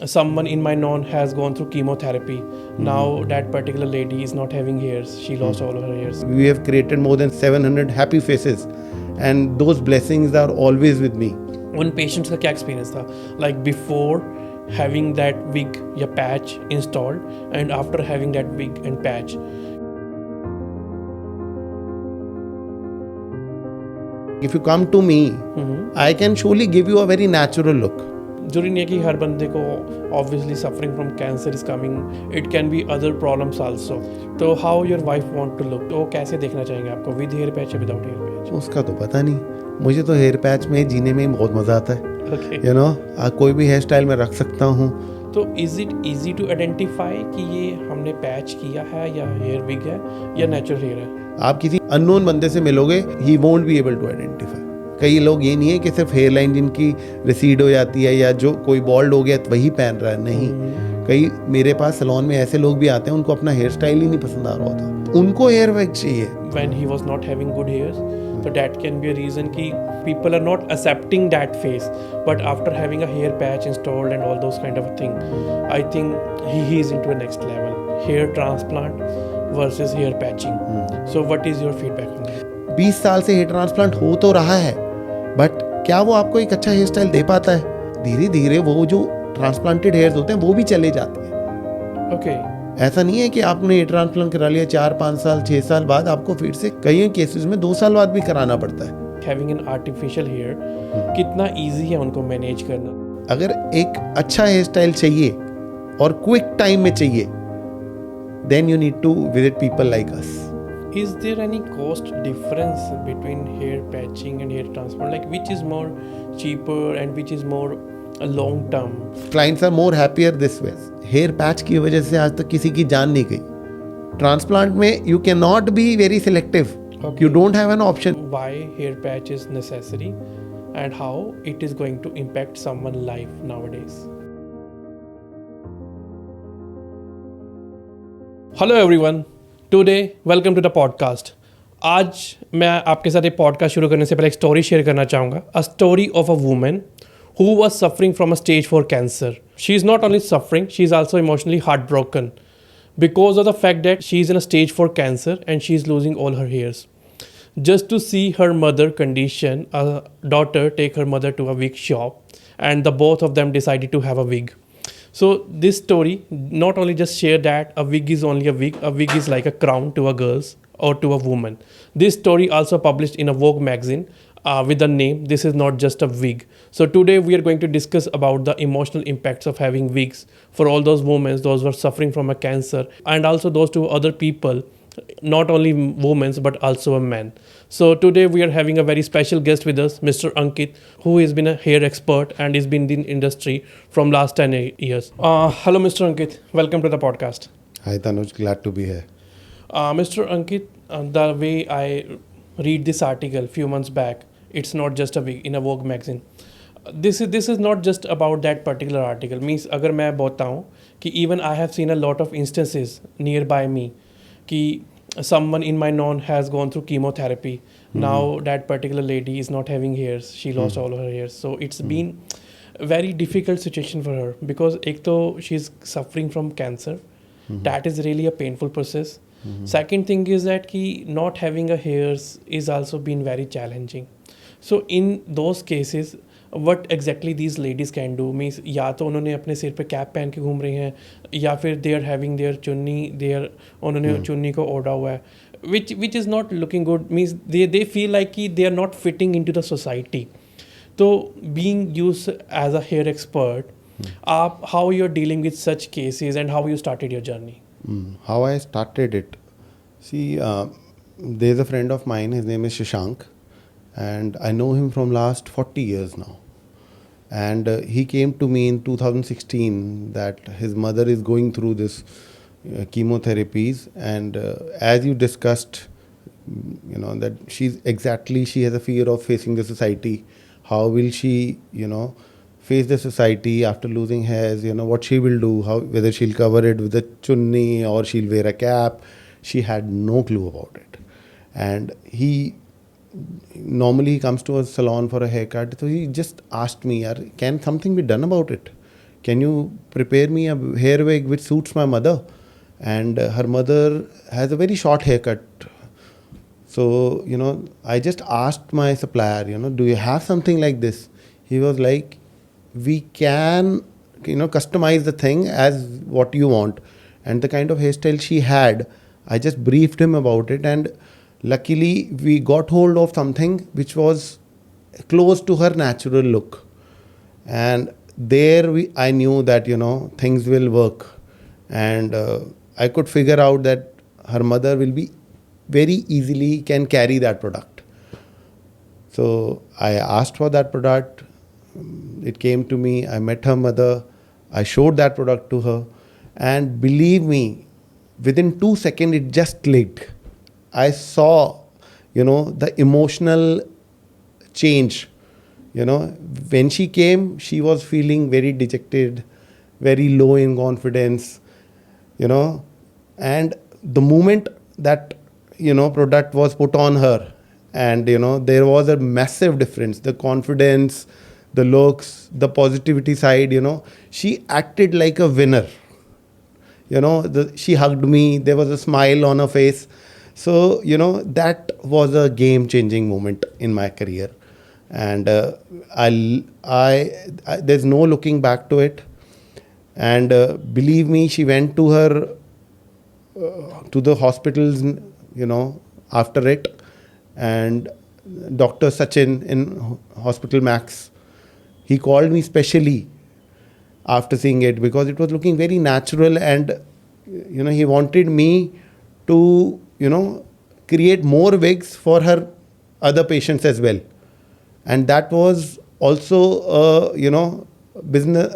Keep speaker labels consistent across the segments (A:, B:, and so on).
A: someone in my known has gone through chemotherapy. Now that particular lady is not having hairs. She lost all of her hairs.
B: We have created more than 700 happy faces, and those blessings are always with me.
A: उन patients का क्या experience था, like before having that wig या patch installed and after having that wig and patch?
B: If you come to me, I can surely give you a very natural look.
A: जरूरी नहीं है कि हर बंदे को obviously suffering from cancer is coming, it can be other problems also. तो how your wife want to look, तो कैसे देखना चाहेंगे आपको, विद हेयर पैच या विदाउट हेयर पैच?
B: उसका तो पता नहीं, मुझे तो हेयर पैच में जीने में ही बहुत मज़ा आता है.
A: Okay.
B: यू नो, कोई भी हेयर स्टाइल में रख सकता हूँ.
A: तो is it easy to identify कि ये हमने पैच किया है या हेयर विग है या नेचुरल हेयर है?
B: आप किसी अननोन बंदे से मिलोगे, he won't be able to identify. कई लोग ये नहीं है कि सिर्फ हेयर लाइन जिनकी रिसीड हो जाती है या जो कोई बॉल्ड हो गया तो वही पहन रहा है, नहीं. कई मेरे पास सैलून में ऐसे लोग भी आते हैं, उनको अपना हेयर स्टाइल ही नहीं पसंद आ रहा होता, उनको हेयर विग चाहिए.
A: When he was not having good hairs, so that can be a reason कि people are not accepting that face. But after having a hair patch installed and all those kind of thing, I think he is into a next level. Hair transplant versus hair patching. So what is your feedback on that?
B: 20 साल से hair transplant हो तो रहा है, but क्या वो आपको एक अच्छा हेयर स्टाइल दे पाता है? धीरे धीरे वो जो ट्रांसप्लांटेड हेयर्स होते हैं वो भी चले जाते हैं.
A: Okay.
B: ऐसा नहीं है कि आपने हेयर ट्रांसप्लांट करा लिया 4-5 साल 6 साल बाद, आपको फिर से कई केसेस में 2 साल बाद भी कराना पड़ता है.
A: Having an artificial hair कितना easy है उनको मैनेज करना?
B: अगर एक अच्छा हेयर स्टाइल चाहिए और क्विक टाइम में चाहिए, then you need to visit people like us.
A: Is there any cost difference between hair patching and hair transplant? Like which is more cheaper and which is more long term?
B: Clients are more happier this way. Hair patch की वजह से आज तक किसी की जान नहीं गई. ट्रांसप्लांट में you can not be very selective.
A: Okay.
B: You don't have an option.
A: Why hair patch is necessary and how it is going to impact someone's life nowadays? Hello everyone. Today welcome to the podcast. आज मैं आपके साथ एक podcast शुरू करने से पहले एक स्टोरी शेयर करना चाहूँगा. A story of a woman who was suffering from a stage 4 cancer. She is not only suffering, she is also emotionally heartbroken because of the fact that she is in a stage 4 cancer and she is losing all her hairs. Just to see her mother condition, a daughter take her mother to a wig shop and the both of them decided to have a wig. So this story not only just share that a wig is only a wig is like a crown to a girls or to a woman. This story also published in a Vogue magazine with the name This Is Not Just a Wig. So today we are going to discuss about the emotional impacts of having wigs for all those women, those who are suffering from a cancer, and also those two other people, not only women but also a man. So today we are having a very special guest with us, Mr. Ankit, who has been a hair expert and has been in the industry from last 10 years. Hello Mr. Ankit, welcome to the podcast.
B: Hi Tanuj, glad to be here.
A: Mr. Ankit, the way I read this article few months back, it's not just a wig in a Vogue magazine. This is not just about that particular article. Means अगर मैं बताऊँ कि even I have seen a lot of instances nearby me कि someone in my known has gone through chemotherapy. Now that particular lady is not having hairs. She lost all of her hairs. So it's been a very difficult situation for her because एक तो she's suffering from cancer. That is really a painful process. Second thing is that कि not having a hairs is also been very challenging. So in those cases what exactly these ladies can do means या तो उन्होंने अपने सिर पे cap पहन के घूम रही हैं या फिर they are having their चुन्नी उन्होंने चुन्नी को ओढ़ा हुआ है which is not looking good. Means they feel like कि they are not fitting into the society. तो being used as a hair expert, आप how you're dealing with such cases and how you started your journey?
B: How I started it. See, there's a friend of mine, his name is Shashank, and I know him from last 40 years now. And he came to me in 2016 that his mother is going through this chemotherapies, and as you discussed, you know, that she has a fear of facing the society. How will she, face the society after losing hairs, what she will do, whether she'll cover it with a chunni or she'll wear a cap. She had no clue about it. And he normally comes to a salon for a haircut. So he just asked me, can something be done about it? can you prepare me a hair wig which suits my mother? And her mother has a very short haircut. So, I just asked my supplier, do you have something like this? He was like, we can, customize the thing as what you want. And the kind of hairstyle she had, I just briefed him about it. And luckily, we got hold of something which was close to her natural look. And there I knew that, things will work. And I could figure out that her mother will be very easily can carry that product. So I asked for that product. It came to me. I met her mother. I showed that product to her. And believe me, within 2 seconds, it just clicked. I saw, the emotional change. When she came, she was feeling very dejected, very low in confidence, and the moment that, product was put on her, and, there was a massive difference. The confidence, the looks, the positivity side, she acted like a winner. She hugged me. There was a smile on her face. So, that was a game-changing moment in my career. And there's no looking back to it. And believe me, she went to her to the hospitals, after it. And Dr. Sachin in Hospital Max, he called me specially after seeing it because it was looking very natural. And, he wanted me to, create more wigs for her other patients as well. And that was also a business,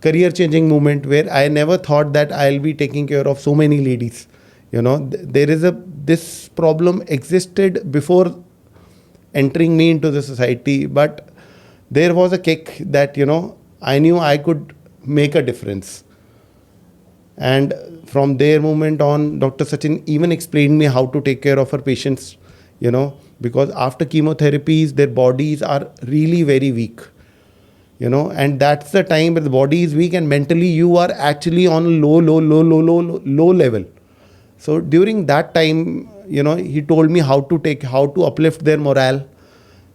B: career changing moment where I never thought that I'll be taking care of so many ladies. This problem existed before entering me into the society, but there was a kick that, I knew I could make a difference. And from their moment on, Dr. Sachin even explained me how to take care of her patients, because after chemotherapies, their bodies are really very weak, and that's the time where the body is weak and mentally you are actually on a low level. So during that time, he told me how to uplift their morale,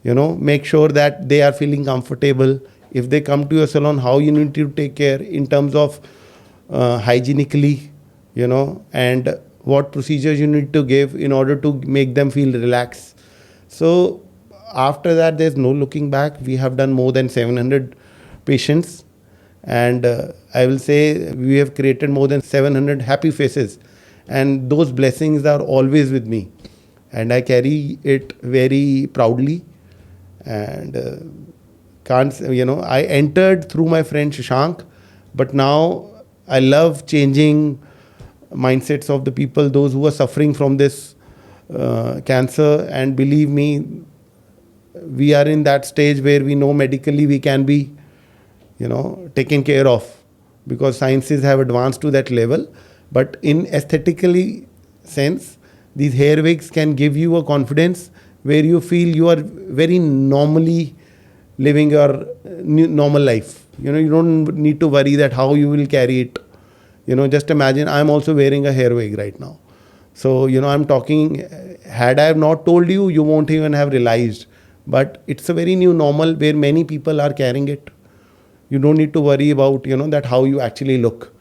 B: make sure that they are feeling comfortable. If they come to your salon, how you need to take care in terms of hygienically, and what procedures you need to give in order to make them feel relaxed. So after that, there's no looking back. We have done more than 700 patients. And I will say we have created more than 700 happy faces. And those blessings are always with me. And I carry it very proudly. And I entered through my friend Shashank. But now I love changing mindsets of the people, those who are suffering from this cancer. And believe me, we are in that stage where we know medically we can be, taken care of because sciences have advanced to that level. But in aesthetically sense, these hair wigs can give you a confidence where you feel you are very normally living your normal life. You don't need to worry that how you will carry it. Just imagine I'm also wearing a hair wig right now. So, I'm talking, had I have not told you, you won't even have realized. But it's a very new normal where many people are carrying it. You don't need to worry about, that how you actually look.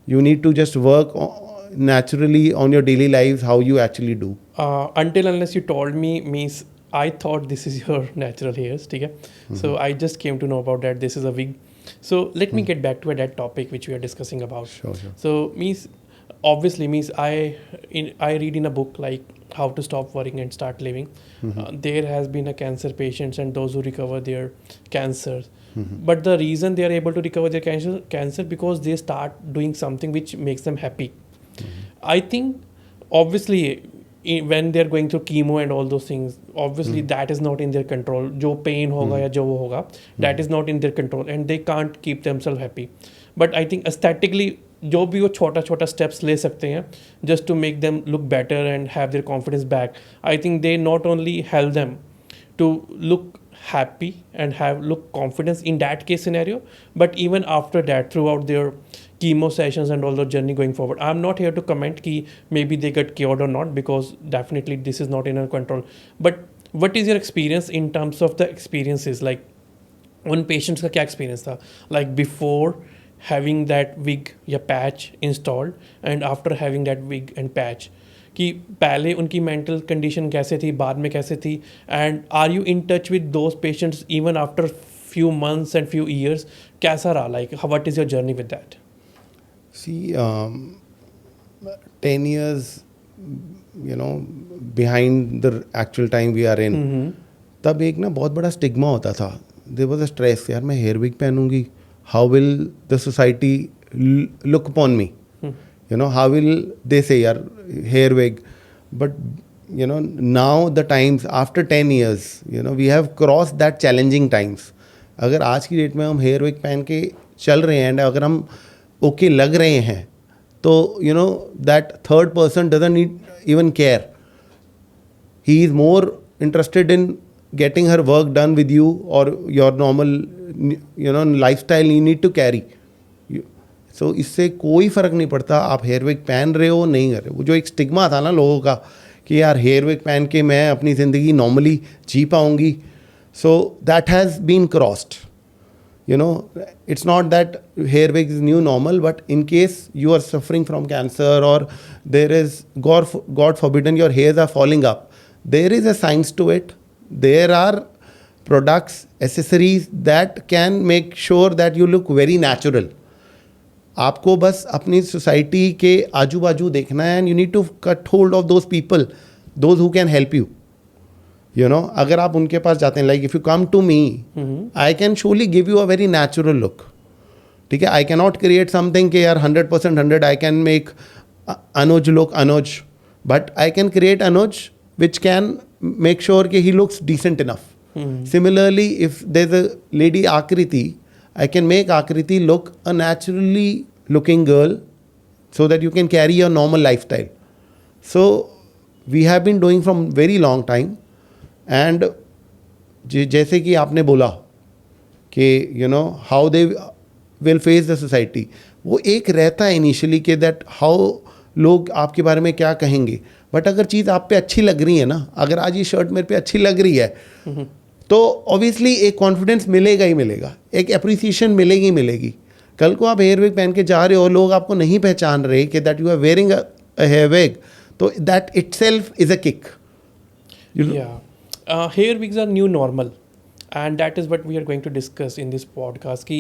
B: You need to just work naturally on your daily lives, how you actually do.
A: Until unless you told me, means I thought this is your natural hairs. Okay? Mm-hmm. So I just came to know about that. This is a wig. So let me get back to that topic which we are discussing about.
B: Sure.
A: So obviously I read in a book like How to Stop Worrying and Start Living. Mm-hmm. There has been a cancer patients and those who recover their cancer. Mm-hmm. But the reason they are able to recover their cancer because they start doing something which makes them happy. Mm-hmm. I think obviously when they are going through chemo and all those things, obviously that is not in their control. Jo pain hoga ya jo wo hoga, that is not in their control and they can't keep themselves happy. But I think aesthetically जो भी वो छोटा steps ले सकते हैं just to make them look better and have their confidence back. I think they not only help them to look happy and have look confidence in that case scenario, but even after that throughout their chemo sessions and all the journey going forward, I'm not here to comment ki maybe they get cured or not, because definitely this is not in our control. But what is your experience in terms of the experiences, like उन patients का क्या experience था, like before having that wig या patch installed and after having that wig and patch, कि पहले उनकी mental condition कैसे थी, बाद में कैसे थी, and are you in touch with those patients even after few months and few years, कैसा रहा, like what is your journey with that?
B: See, 10 years, behind the actual time we are in, तब एक ना बहुत बड़ा stigma होता था. There was a stress, यार मैं हेयर विग पहनूंगी, how will the society look upon me, how will they say यार hair wig. But now the times after 10 years, we have crossed that challenging times. अगर आज की date में हम hair wig पहन के चल रहे हैं, अगर हम ओके लग रहे हैं, तो that third person doesn't even care. He is more interested in getting her work done with you or your normal lifestyle you need to carry. So इससे कोई फ़र्क नहीं पड़ता आप हेयर विग पहन रहे हो नहीं कर रहे हो. वो जो एक स्टिग्मा था ना लोगों का कि यार हेयर विग पहन के मैं अपनी ज़िंदगी नॉर्मली जी पाऊँगी, so that has been crossed. It's not that hair wig is new normal, but in case you are suffering from cancer or there is, God forbidden, your hairs are falling up, there is a science to it. There are products, accessories that can make sure that you look very natural. आपको बस अपनी society के आजू बाजू देखना है, and you need to cut hold of those people, those who can help you. अगर आप उनके पास जाते हैं, like if you come to me, I can solely give you a very natural look. ठीक है, I can not create something के यार 100% 100 I can make Anuj look Anuj, but I can create Anuj which can make sure कि he looks decent enough. Similarly if there is a lady Aakriti, I can make Aakriti look a naturally looking girl so that you can carry your normal lifestyle. So we have been doing from very long time. And जैसे कि आपने बोला कि how they will face the society, वो एक रहता है initially कि दैट हाउ लोग आपके बारे में क्या कहेंगे. बट अगर चीज़ आप पे अच्छी लग रही है ना, अगर आज ये शर्ट मेरे पे अच्छी लग रही है, तो ऑब्वियसली एक कॉन्फिडेंस मिलेगा ही मिलेगा, एक अप्रिसिएशन मिलेगी ही मिलेगी. कल को आप हेयर विग पहन के जा रहे हो, लोग आपको नहीं पहचान रहे कि that you are wearing a hair wig, तो that itself is a kick.
A: Hair wigs are new normal, and that is what we are going to discuss in this podcast. Ki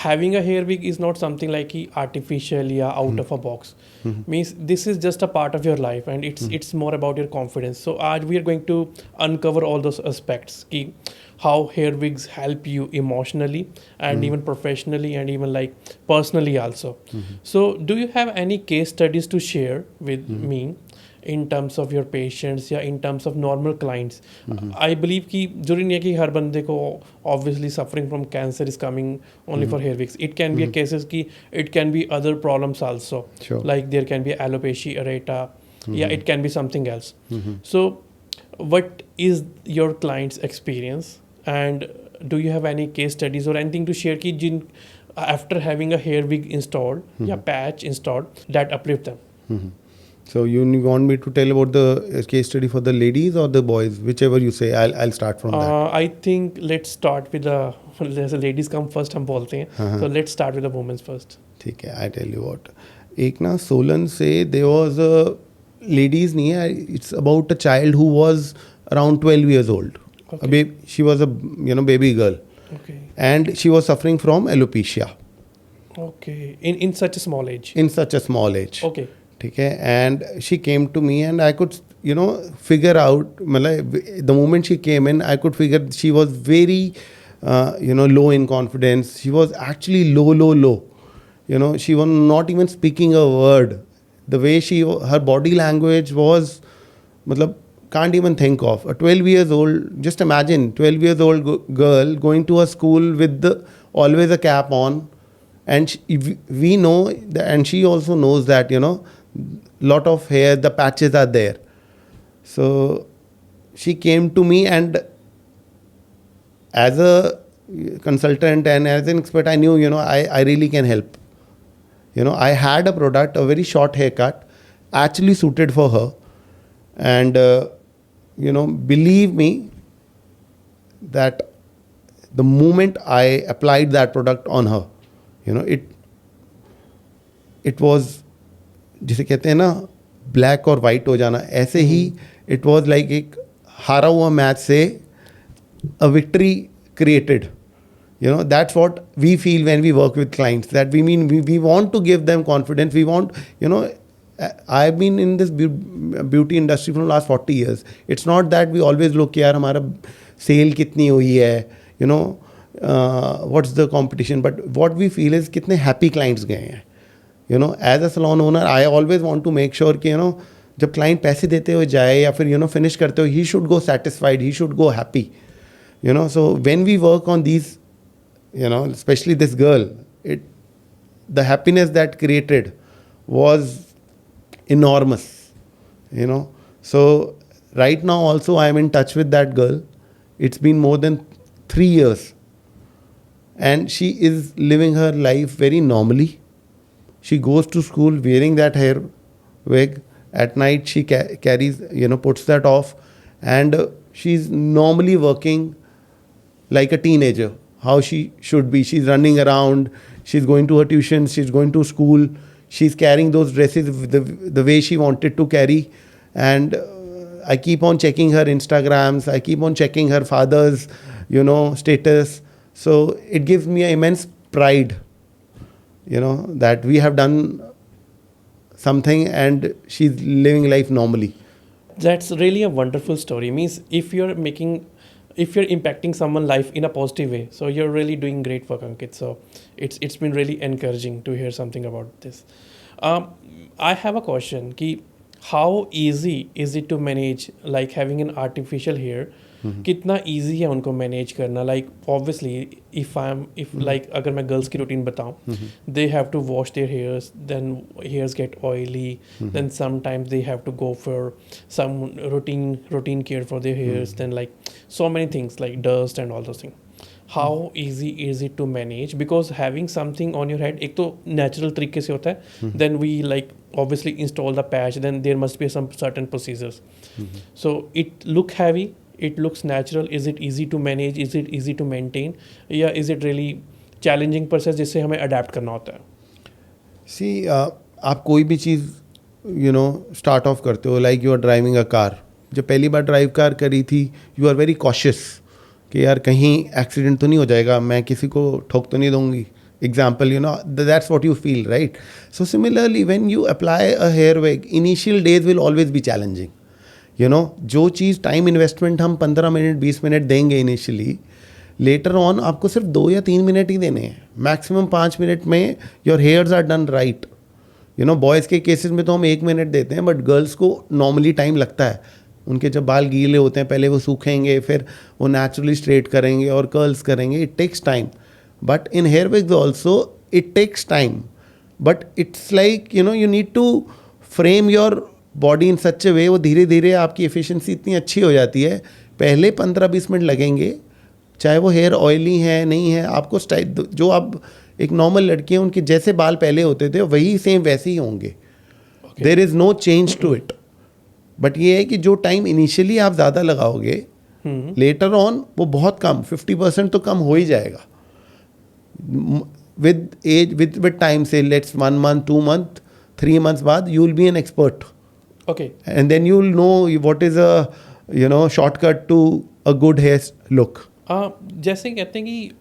A: having a hair wig is not something like artificial या out of a box. Means this is just a part of your life, and it's more about your confidence. So आज we are going to uncover all those aspects ki how hair wigs help you emotionally and even professionally and even like personally also. So do you have any case studies to share with me in terms of your patients या in terms of normal clients? I believe कि जरूरी नहीं है कि हर बंदे को obviously suffering from cancer is coming only for hair wigs. It can be a cases कि it can be other problems also.
B: Sure.
A: Like there can be alopecia areata, yeah, it can be something else. So what is your client's experience, and do you have any case studies or anything to share कि जिन after having a hair wig installed या patch installed that uplift them?
B: So you want me to tell about the case study for the ladies or the boys, whichever you say. I'll start from that.
A: I think let's start with the ladies come first हम बोलते हैं, so let's start with the women first.
B: ठीक है, I tell you what. एक ना सोलन से there was a ladies नहीं है, it's about a child who was around 12 years old.
A: Okay.
B: She was a baby girl.
A: Okay.
B: And she was suffering from alopecia.
A: Okay. In such a small age.
B: In such a small age.
A: Okay.
B: ठीक है, and she came to me and I could figure out, मतलब the moment she came in I could figure she was very low in confidence. She was actually low. She was not even speaking a word. The way her body language was, मतलब can't even think of. A 12 years old, just imagine 12 years old girl going to a school with always a cap on, and we know that, and she also knows that lot of hair, the patches are there. So she came to me and as a consultant and as an expert, I knew, I really can help. I had a product, a very short haircut, actually suited for her. And, believe me that the moment I applied that product on her, it was, जिसे कहते हैं ना black और white हो जाना, ऐसे ही it was like एक हारा हुआ मैच से a victory created. That's what we feel when we work with clients, that we want to give them confidence. We want, I've been in this beauty industry for the last 40 years. It's not that we always look, yaar hamara sale kitni hui hai, what's the competition, but what we feel is kitne happy clients gaye hain. As a salon owner, I always want to make sure कि जब client पैसे देते हुए जाए या फिर finish करते हुए, he should go satisfied, he should go happy. So when we work on these, especially this girl, the happiness that created was enormous. So right now also I am in touch with that girl. It's been more than 3 years, and she is living her life very normally. She goes to school wearing that hair wig. At night she carries, puts that off, and she's normally working like a teenager, how she should be. She's running around, she's going to her tuition, she's going to school, she's carrying those dresses the way she wanted to carry. And I keep on checking her Instagrams, I keep on checking her father's, status. So it gives me an immense pride, that we have done something and she's living life normally.
A: That's really a wonderful story. Means if you're impacting someone's life in a positive way, so you're really doing great work, Ankit. So it's been really encouraging to hear something about this. I have a question. How easy is it to manage like having an artificial hair? कितना easy है उनको manage करना? Like obviously if like अगर मैं girls की routine बताऊँ, they have to wash their hairs, then hairs get oily, then sometimes they have to go for some routine care for their hairs, then like so many things like dust and all those things. How easy is it to manage? Because having something on your head, एक तो natural तरीके से होता है, then we like obviously install the patch, then there must be some certain procedures. So it look heavy, it looks natural. Is it easy to manage? Is it easy to maintain? या is it really challenging process जिससे हमें adapt करना होता है?
B: See, आप कोई भी चीज़ start off करते हो, like you are driving a car. जब पहली बार ड्राइव कार करी थी, you are very cautious कि यार कहीं एक्सीडेंट तो नहीं हो जाएगा, मैं किसी को ठोक तो नहीं दूंगी. Example, that's what you feel, right? So similarly, when you apply a hair wig, initial days will always be challenging. जो चीज़ टाइम इन्वेस्टमेंट हम 15 मिनट 20 मिनट देंगे इनिशियली, लेटर ऑन आपको सिर्फ 2 या 3 मिनट ही देने हैं, मैक्सिमम 5 मिनट में your hairs are done right. Boys के केसेस में तो हम 1 मिनट देते हैं, बट गर्ल्स को नॉर्मली टाइम लगता है. उनके जब बाल गीले होते हैं, पहले वो सूखेंगे, फिर वो नेचुरली स्ट्रेट करेंगे और कर्ल्स करेंगे. It takes time. But in hair wigs also it takes time, but it's like you need to frame your body in such a way, वो धीरे धीरे आपकी एफिशिएंसी इतनी अच्छी हो जाती है. पहले 15-20 मिनट लगेंगे, चाहे वो हेयर ऑयली है नहीं है, आपको स्टाइल जो आप एक नॉर्मल लड़की हैं उनके जैसे बाल पहले होते थे वही सेम वैसे ही होंगे. There is no change to it. But ये है कि जो टाइम इनिशियली आप ज़्यादा लगाओगे, लेटर ऑन वो बहुत कम 50% तो कम हो ही जाएगा. विद एज विद टाइम से लेट्स 1 month 2 month 3 months बाद you will be an expert.
A: Okay.
B: And then you'll know what is a shortcut to a good hair look.
A: जैसे कहते हैं कि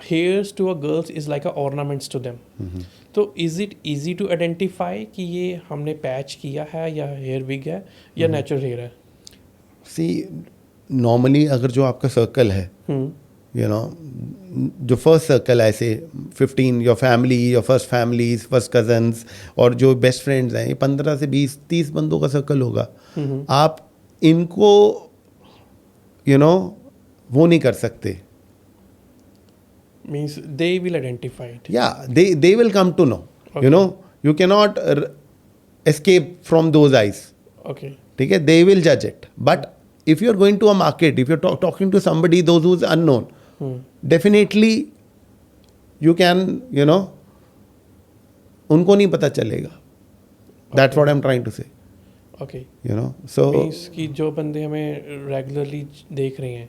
A: hairs to a girls is like a ornaments to them. तो is it easy to identify कि ये हमने patch किया है या हेयर विग है या नेचुरल हेयर है?
B: See, normally अगर जो आपका सर्कल है, जो फर्स्ट सर्कल है, ऐसे 15 your family, your first families, first cousins और जो बेस्ट फ्रेंड्स हैं, ये 15 से 20-30 बंदों का सर्कल होगा. आप इनको वो नहीं कर सकते.
A: Means they will identify it.
B: Yeah, they will come to know. Okay. You cannot escape from those eyes.
A: Okay.
B: ठीक है, they will judge it. But if you're going to a market, if you're talking to somebody, those who's unknown, definitely you can उनको नहीं पता चलेगा. That's what I am trying to say.
A: Okay,
B: so
A: means कि जो बंदे हमें regularly देख रहे हैं,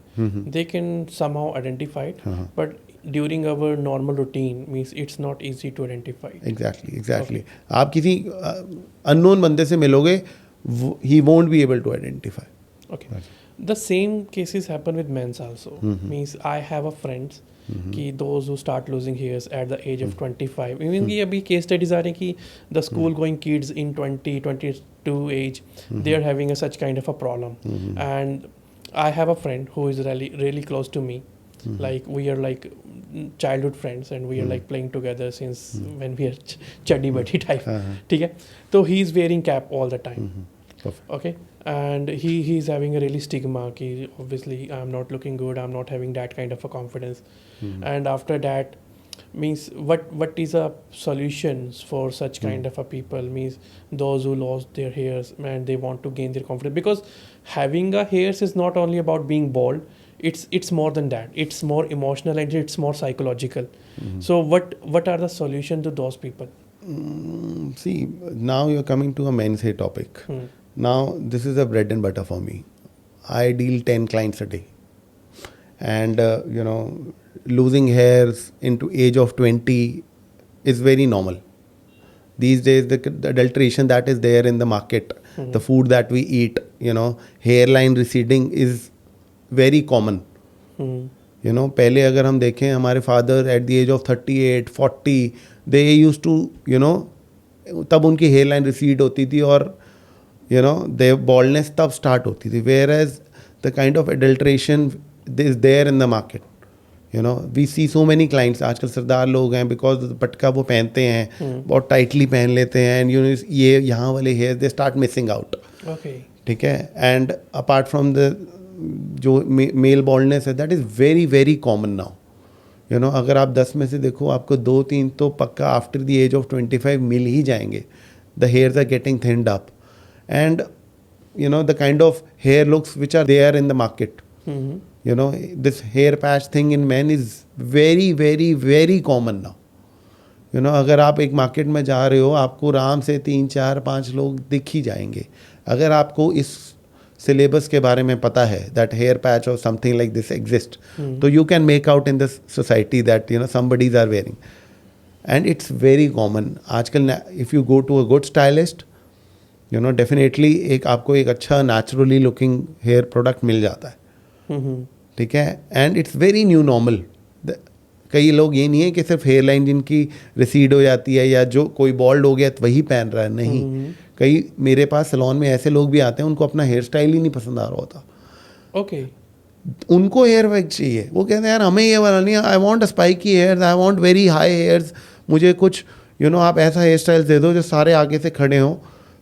A: they can somehow identify it, but during our normal routine means it's not easy to identify.
B: Exactly. आप किसी अननोन बंदे से मिलोगे, he won't be able to identify.
A: Okay. The same cases happen with men's also. Means I have a friends कि those who start losing hairs at the age of 25. Even कि अभी case studies आ रहे हैं कि the school going kids in 22 age, they are having a such kind of a problem. And I have a friend who is really close to me. Like we are like childhood friends and we are like playing together since when we are chuddy buddy type. ठीक है, तो he is wearing cap all the time. Okay, and he is having a really stigma ki obviously I'm not looking good, I'm not having that kind of a confidence. And after that means what is a solutions for such kind of a people, means those who lost their hairs and they want to gain their confidence, because having a hairs is not only about being bald, it's more than that, it's more emotional and it's more psychological. So what are the solution to those people?
B: See, now you're coming to a men's hair topic. Now this is a bread and butter for me. I deal 10 clients a day, and losing hairs into age of 20 is very normal these days. The adulteration that is there in the market, the food that we eat, hairline receding is very common. पहले अगर हम देखें, हमारे father at the age of 38 40 they use to तब उनकी hair line recede होती थी और the baldness तब स्टार्ट होती थी. whereas the kind of adulteration is there in the market. We see so many clients. आजकल सरदार लोग हैं, बिकॉज पटका वो पहनते हैं, बहुत टाइटली पहन लेते हैं, एंड ये यहाँ वाले hair they start missing out. ठीक है, एंड अपार्ट फ्रॉम द जो मेल बॉल्डनेस है, that is very very common now. अगर आप 10 में से देखो, आपको 2-3 तो पक्का आफ्टर द एज ऑफ 25 मिल ही जाएंगे. The hairs are getting thinned up, and the kind of hair looks which are there in the market. This hair patch thing in men is very very very common now. अगर आप एक market में जा रहे हो, आपको आराम से 3-4-5 लोग दिख ही जाएंगे. अगर आपको इस सिलेबस के बारे में पता है, that hair patch or something like this exist, तो you can make out in the society that somebodies are wearing, and it's very common. आजकल if you go to a good stylist, definitely आपको एक अच्छा naturally looking hair product मिल जाता है. ठीक है, and it's very new normal. कई लोग ये नहीं है कि सिर्फ हेयर लाइन जिनकी रिसीड हो जाती है या जो कोई बॉल्ड हो गया तो वही पहन रहा है. नहीं, कई मेरे पास सैलून में ऐसे लोग भी आते हैं, उनको अपना हेयर स्टाइल ही नहीं पसंद आ रहा होता.
A: ओके,
B: उनको हेयर वैक चाहिए. वो कहते हैं यार हमें ये वाला नहीं, I want spiky hairs, I want very high hairs, मुझे कुछ आप ऐसा हेयर स्टाइल दे दो जो सारे आगे से खड़े हों.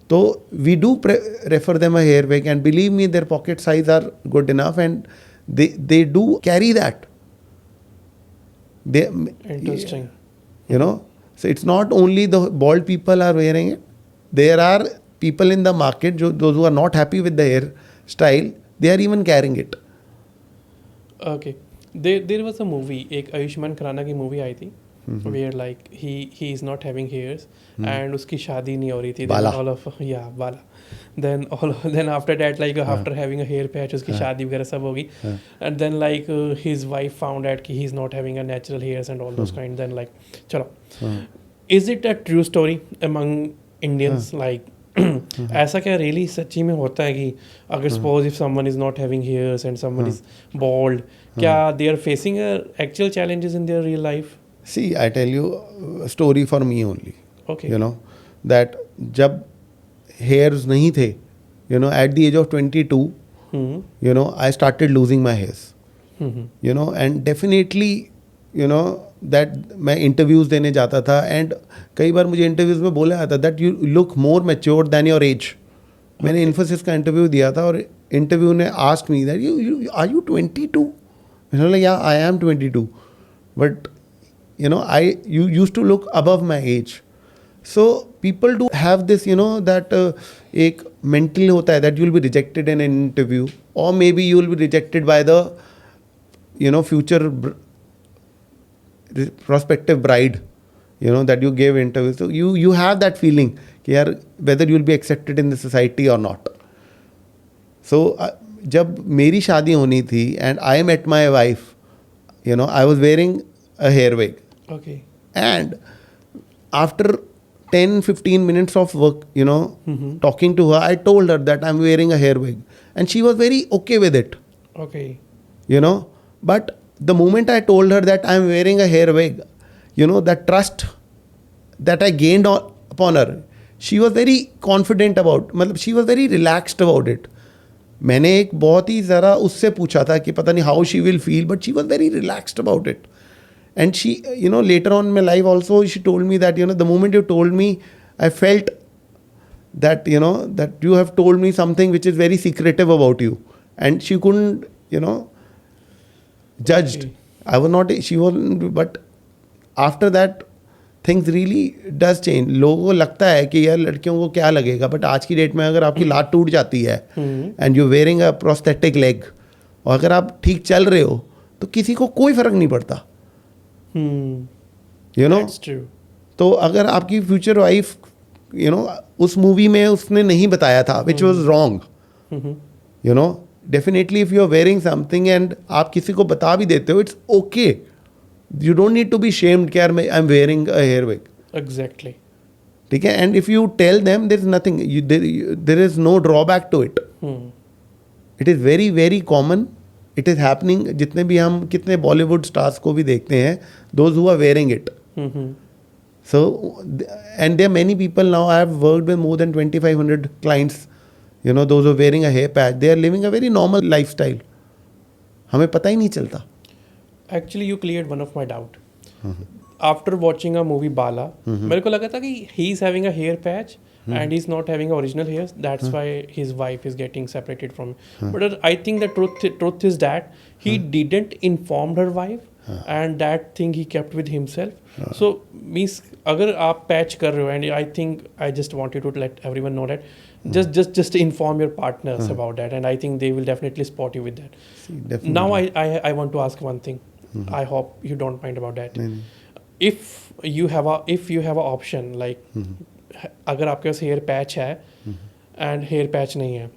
B: तो we do refer them a hair wig, and believe me their pocket size are good enough, and they do carry that.
A: Interesting.
B: So it's not only the bald people are wearing it. There are people in the market, those who are not happy with the hair style, they are even carrying it.
A: Okay. There was a movie, एक आयुष्मान खुराना की movie आई थी, where like he is not having hairs, and उसकी शादी नहीं हो रही थी.
B: बाला.
A: बाला. Then after that, like after having a hair patch, उसकी शादी वगैरह सब होगी. And then like his wife found out कि he's not having a natural hairs and all those kind. Then like चलो, is it a true story among Indians? Like ऐसा क्या really सच्ची में होता है कि अगर suppose if someone is not having hairs and someone is bald, क्या they are facing actual challenges in their real life?
B: See, I tell you a story for me only.
A: Okay.
B: That जब hairs नहीं थे, at the age of 22, I started losing my hairs. And definitely, that मैं interviews देने जाता था, and कई बार मुझे interviews में बोला जाता that you look more mature than your age. मैंने Infosys का interview दिया था, और interview ने asked me that you are you 22? And I was like, yeah, I am 22, but you used to look above my age. So people do have this, that एक mental होता है that you will be rejected in an interview, or maybe you will be rejected by the future prospective bride, that you gave interview. So you have that feeling कि यार whether you'll be accepted in the society or not. So जब मेरी शादी होनी थी and I met my wife, I was wearing a hair wig.
A: Okay.
B: And after 10-15 minutes of work, talking to her, I told her that I'm wearing a hair wig. And she was very okay with it.
A: Okay.
B: But the moment I told her that I'm wearing a hair wig, that trust that I gained upon her, she was very confident she was very relaxed about it. मैंने एक बहुत ही ज़रा उससे पूछा था कि पता नहीं how she will feel, but she was very relaxed about it. And she, later on in my life also, she told me that, the moment you told me, I felt that, that you have told me something which is very secretive about you. And she couldn't, judged.
A: Okay.
B: I was not, she wasn't, but after that, things really does change. लोगों को लगता है कि यार लड़कियों को क्या लगेगा, बट आज की डेट में अगर आपकी लात टूट जाती है and you wearing a prosthetic leg, और अगर आप ठीक चल रहे हो तो किसी को कोई फर्क नहीं पड़ता.
A: That's true.
B: तो अगर आपकी फ्यूचर वाइफ उस मूवी में उसने नहीं बताया था which was wrong, definitely if you are wearing something and आप किसी को बता भी देते हो, it's okay. You don't need to be shamed कि यार I am wearing a hair wig.
A: Exactly.
B: ठीक है. And if you tell them there is nothing, there is no drawback to it. It is very very common. It is happening. जितने भी हम कितने Bollywood stars को भी देखते हैं, those who are wearing it. So, and there are many people now. I have worked with more than 2,500 clients. Those who are wearing a hair patch, they are living a very normal lifestyle. हमें पता ही नहीं चलता.
A: Actually, you cleared one of my doubt. After watching a movie Bala, मेरे को लगा था कि he is having a hair patch and he's not having original hairs. That's why his wife is getting separated from him. But I think the truth is that he didn't inform her wife. And that thing he kept with himself. So means अगर आप patch कर रहे हो, and I think I just wanted to let everyone know that just inform your partners about that, and I think they will definitely support you with that.
B: Definitely.
A: Now I want to ask one thing. I hope you don't mind about that. If you have a option like अगर आपके पास hair patch है and hair patch नहीं है,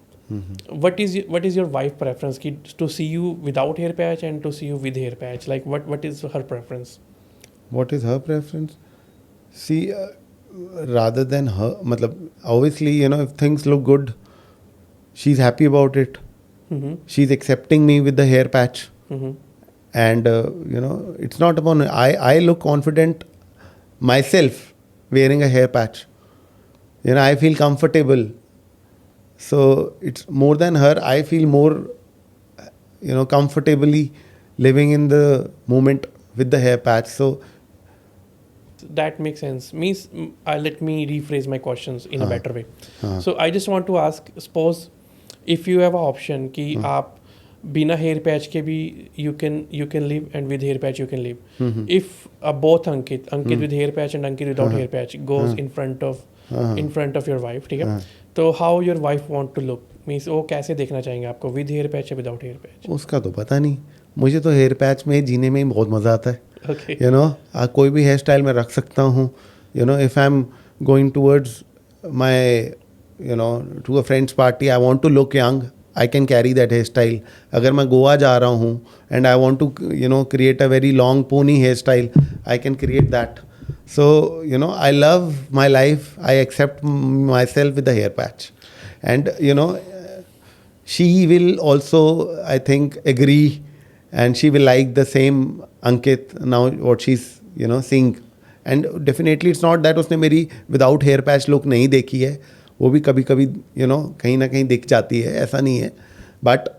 A: what is your wife preference ki to see you without hair patch and to see you with hair patch? Like what is her preference?
B: What is her preference? See, rather than her, obviously, if things look good, she's happy about it. She's accepting me with the hair patch. And, it's not upon, I look confident myself wearing a hair patch. I feel comfortable. So it's more than her. I feel more, comfortably living in the moment with the hair patch. So
A: that makes sense. Let me rephrase my questions in a better way. So I just want to ask, suppose if you have an option कि आप बिना hair patch के भी you can live, and with hair patch you can live. If both Ankit with hair patch and Ankit without hair patch goes in front of your wife, ठीक है, तो how your wife want to look, means वो कैसे देखना चाहेंगे आपको, with hair patch या without hair patch?
B: उसका तो पता नहीं. मुझे तो हेयर पैच में जीने में ही बहुत मज़ा आता है.
A: Okay.
B: कोई भी हेयर स्टाइल में रख सकता हूँ. If I am going towards my to a friend's party, I want to look young, I can carry that hair style. अगर मैं गोवा जा रहा हूँ and I want to create a very long pony hair style, I can create that. So, I love my life. I accept myself with the hair patch. And, she will also, I think, agree, and she will like the same Ankit now, what she's, seeing. And definitely it's not that उसने मेरी without hair patch look नहीं देखी है. वो भी कभी कभी, कहीं ना कहीं दिख जाती है, ऐसा नहीं है. But,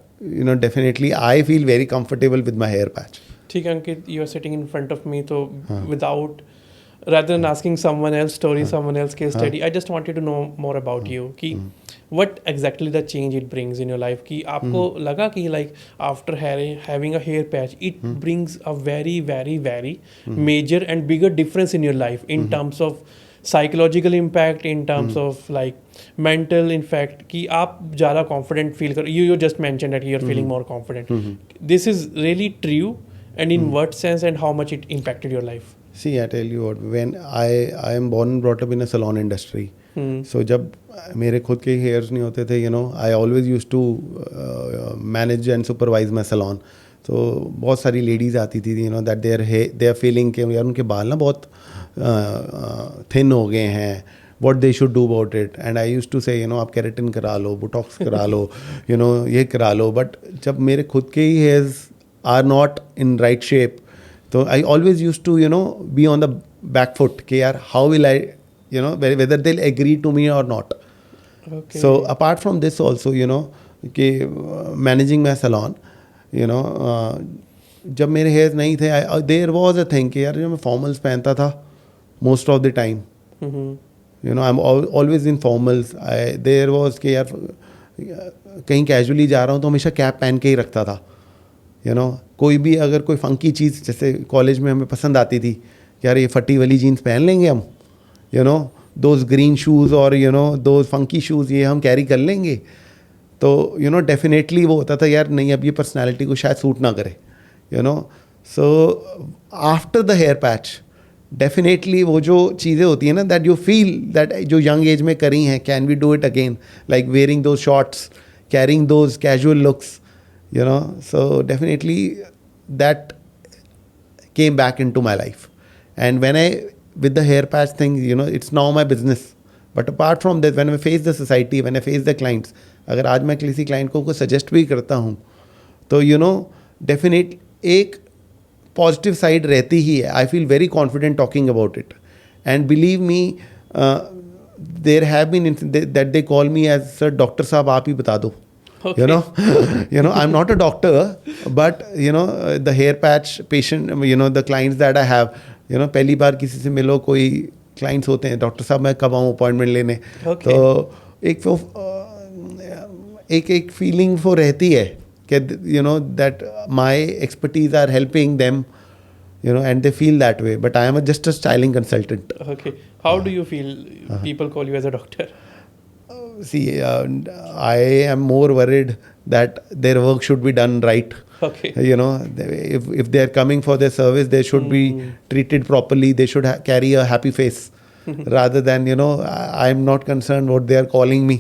B: definitely I feel very comfortable with my hair patch.
A: ठीक है Ankit, you are sitting in front of me, तो without, rather than asking someone else story, someone else case study, I just wanted to know more about you कि what exactly the change it brings in your life, कि आपको लगा कि like after having a hair patch it brings a very very very major and bigger difference in your life in terms of psychological impact in terms of like mental impact कि आप ज़्यादा confident feel कर you just mention that you are feeling more confident this is really true and in what sense and how much it impacted your life?
B: See, I tell you what, when I am born and brought up in a salon industry. So जब मेरे खुद के hairs नहीं होते थे, I always used to manage and supervise my salon. तो बहुत सारी लेडीज़ आती थी, that they are feeling कि यार उनके बाल ना बहुत थिन हो गए हैं, what they should do about it. And I used to say, आप केराटिन करा लो, बोटॉक्स करा लो, ये करा लो. But जब मेरे खुद के ही hairs are not in right shape, so I always used to be on the back foot कि यार how will I whether they'll agree to me or not.
A: Okay.
B: So apart from this also कि managing my salon, जब मेरे hairs नहीं थे, there was a thing कि यार मैं formals पहनता था most of the time. I'm always in formals. There was कि यार कहीं casually जा रहा हूँ तो हमेशा कैप पहन के ही रखता था. कोई भी अगर कोई फंकी चीज़ जैसे कॉलेज में हमें पसंद आती थी कि यार ये फटी वाली जीन्स पहन लेंगे हम, दोज ग्रीन शूज़ और दोज फंकी शूज़ ये हम कैरी कर लेंगे. तो डेफिनेटली वो होता था यार नहीं अब ये पर्सनैलिटी को शायद सूट ना करे. So after the hair patch definitely वो जो चीज़ें होती हैं ना दैट यू फील दैट जो यंग एज में करी हैं, can we do it again, like wearing those shorts, carrying those casual looks. So definitely that came back into my life. And with the hair patch thing, it's now my business. But apart from that, when I face the society, when I face the clients, अगर आज मैं किसी client को suggest भी करता हूँ, तो definitely एक positive side रहती ही है. I feel very confident talking about it. And believe me, there have been that they call me as sir, doctor साहब आप ही बता दो. Okay. I'm not a doctor, but the hair patch patient, the clients that I have, पहली बार किसी से मिलो, कोई clients होते हैं डॉक्टर साहब मैं कब आऊँ अपॉइंटमेंट लेने. Okay. तो एक फीलिंग वो रहती है कि that my expertise are helping them, and they feel that way. But I am just a styling consultant.
A: Okay. How do you feel people call you as a doctor?
B: See, I am more worried that their work should be done right.
A: Okay.
B: If they are coming for their service, they should be treated properly. They should carry a happy face, rather than I am not concerned what they are calling me.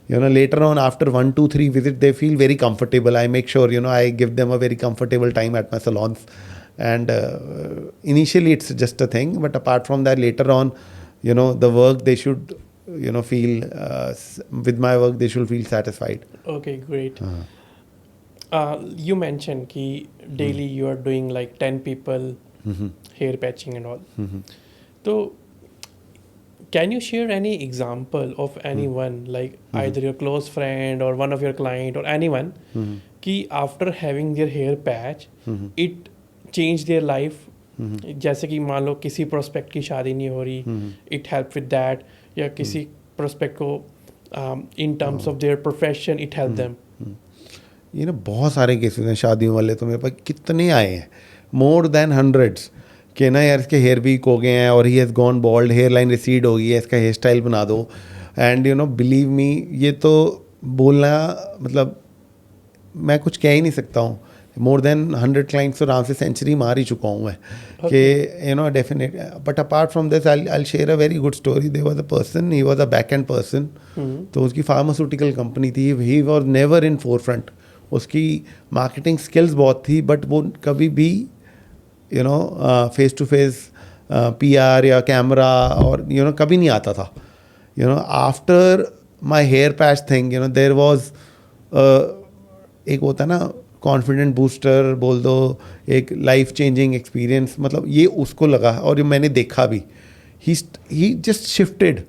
B: Later on after 1, 2, 3 visits, they feel very comfortable. I make sure I give them a very comfortable time at my salons. And initially it's just a thing, but apart from that, later on, the work they should feel with my work they should feel satisfied.
A: Okay, great. You mentioned ki daily you are doing like 10 people hair patching and all. So can you share any example of anyone like either your close friend or one of your client or anyone ki after having their hair patch it changed their life? जैसे कि मान लो किसी prospect की शादी नहीं हो रही, it help with that, या किसी प्रोस्पेक्ट को इन terms of their profession it help them.
B: बहुत सारे केसेस हैं शादियों वाले, तो मेरे पास कितने आए हैं, मोर देन हंड्रेड्स, कि ना यार इसके हेयर वीक हो गए हैं और he has gone bald, hair line recede हो गई है, इसका हेयर स्टाइल बना दो. एंड बिलीव मी, ये तो बोलना मतलब मैं कुछ कह ही नहीं सकता हूँ. मोर देन 100 क्लाइंट्स तो आराम से सेंचुरी मार ही चुका हूँ मैं कि definite. But apart from this I share a very good story. There was a person, he was a back end person. तो उसकी फार्मास्यूटिकल कंपनी थी, he was never in forefront. उसकी मार्केटिंग स्किल्स बहुत थी, बट वो कभी भी face to face PR या कैमरा और कभी नहीं आता था. After my hair patch thing there was एक होता है ना कॉन्फिडेंट बूस्टर बोल दो, एक लाइफ चेंजिंग एक्सपीरियंस, मतलब ये उसको लगा और मैंने देखा भी. ही जस्ट शिफ्टेड,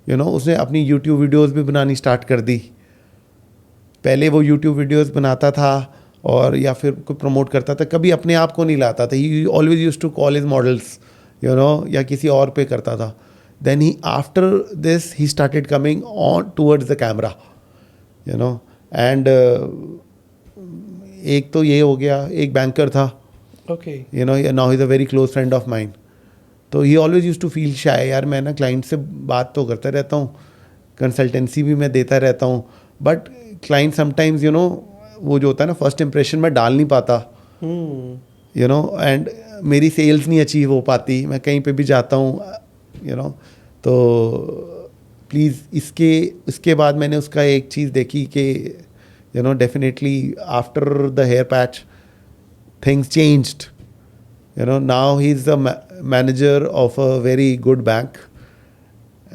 B: उसने अपनी यूट्यूब वीडियोस भी बनानी स्टार्ट कर दी. पहले वो यूट्यूब वीडियोस बनाता था और या फिर कोई प्रमोट करता था, कभी अपने आप को नहीं लाता था. He always use to call his models, या किसी और पे करता था. Then he after this he started coming on towards the camera, and एक तो ये हो गया. एक बैंकर था,
A: okay,
B: now he's a very close friend of mine. तो he always use to feel shy, यार मैं ना क्लाइंट से बात तो करता रहता हूँ, कंसल्टेंसी भी मैं देता रहता हूँ, but client sometimes you know वो जो होता है ना फर्स्ट इंप्रेशन मैं डाल नहीं पाता, यू नो, एंड मेरी सेल्स नहीं अचीव हो पाती, मैं कहीं पे भी जाता हूँ, यू नो. तो प्लीज़ इसके बाद मैंने उसका एक चीज़ देखी कि you know definitely after the hair patch things changed. You know, now he's the manager of a very good bank,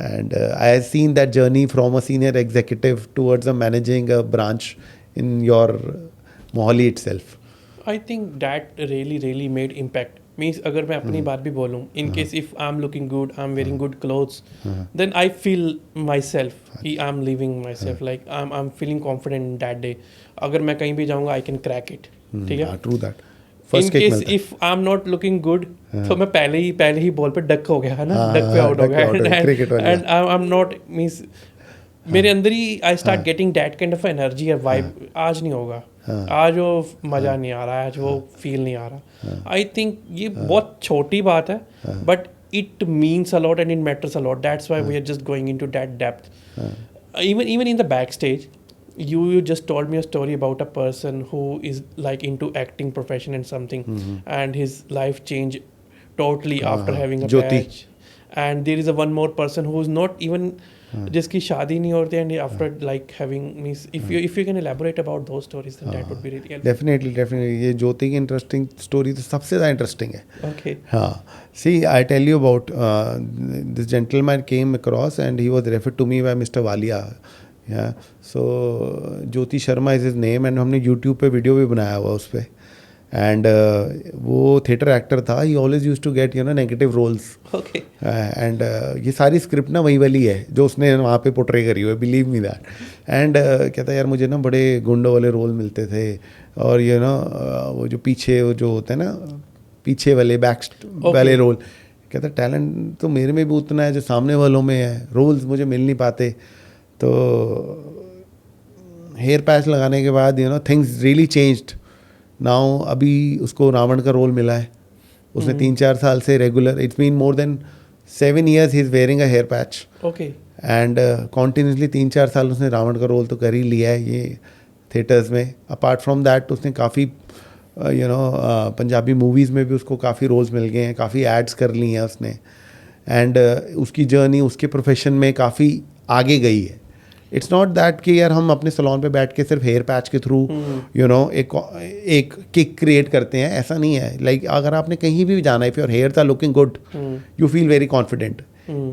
B: and I have seen that journey from a senior executive towards managing a branch in your Mohali itself.
A: I think that really made impact. Means अगर मैं अपनी बात भी बोलूँ, in case if I'm looking good, I'm wearing good clothes, then I feel myself कि I'm living myself, like I'm feeling confident in that day. अगर मैं कहीं भी जाऊँगा, I can crack it. ठीक है?
B: True that.
A: In case if I am not looking good, तो मैं पहले ही बॉल पे डक हो गया है ना, डक पे आउट हो गया, and I am not means मेरे अंदर ही I start getting that kind of energy और वाइब. आज नहीं होगा, आज वो मज़ा नहीं आ रहा है, आज वो फील नहीं आ रहा. आई थिंक ये बहुत छोटी बात है, but it means a lot and it matters a lot. That's why we are just going into that depth. Even in the backstage, you just told me a story about a person who is like into acting profession and something, and his life changed totally after having a
B: Jyoti.
A: patch. And there is a one more person who's not even जिसकी शादी नहीं होती, and after like having means if you can elaborate about those stories, then that would be really helpful.
B: Definitely ये ज्योति की interesting story तो सबसे ज़्यादा interesting है.
A: Okay.
B: हाँ, see I tell you about this gentleman came across and he was referred to me by Mr. Walia. Yeah, so Jyoti Sharma is his name, and हमने YouTube पे video भी बनाया हुआ उस पर. एंड वो थिएटर एक्टर था. He always use to get you know negative roles.
A: Okay.
B: And ये सारी स्क्रिप्ट ना वही वाली है जो उसने वहाँ पे पोर्ट्रे करी हुई है, बिलीव मी दैट. एंड कहता है यार मुझे ना बड़े गुंडों वाले रोल मिलते थे, और ये ना वो जो पीछे वो जो होते हैं ना पीछे वाले वाले रोल, कहता टैलेंट तो मेरे में भी उतना है जो सामने वालों में है, रोल्स मुझे मिल नहीं पाते. तो हेयर पैच लगाने के बाद you know things really changed. Now अभी उसको रावण का रोल मिला है. उसने 3-4 साल से regular, it's been more than 7 years he is wearing a hair patch.
A: Okay.
B: And continuously 3-4 साल उसने रावण का रोल तो कर ही लिया है ये थिएटर्स में. अपार्ट फ्रॉम दैट उसने काफ़ी यू नो पंजाबी मूवीज़ में भी उसको काफ़ी रोल्स मिल गए हैं, काफ़ी एड्स कर ली हैं उसने. एंड उसकी जर्नी उसके प्रोफेशन में काफ़ी आगे गई है. इट्स नॉट दैट कि यार हम अपने सलोन पे बैठ के सिर्फ हेयर पैच के थ्रू यू नो एक किक क्रिएट करते हैं, ऐसा नहीं है. लाइक अगर आपने कहीं भी जाना है, if your hairs are looking good, you feel very confident.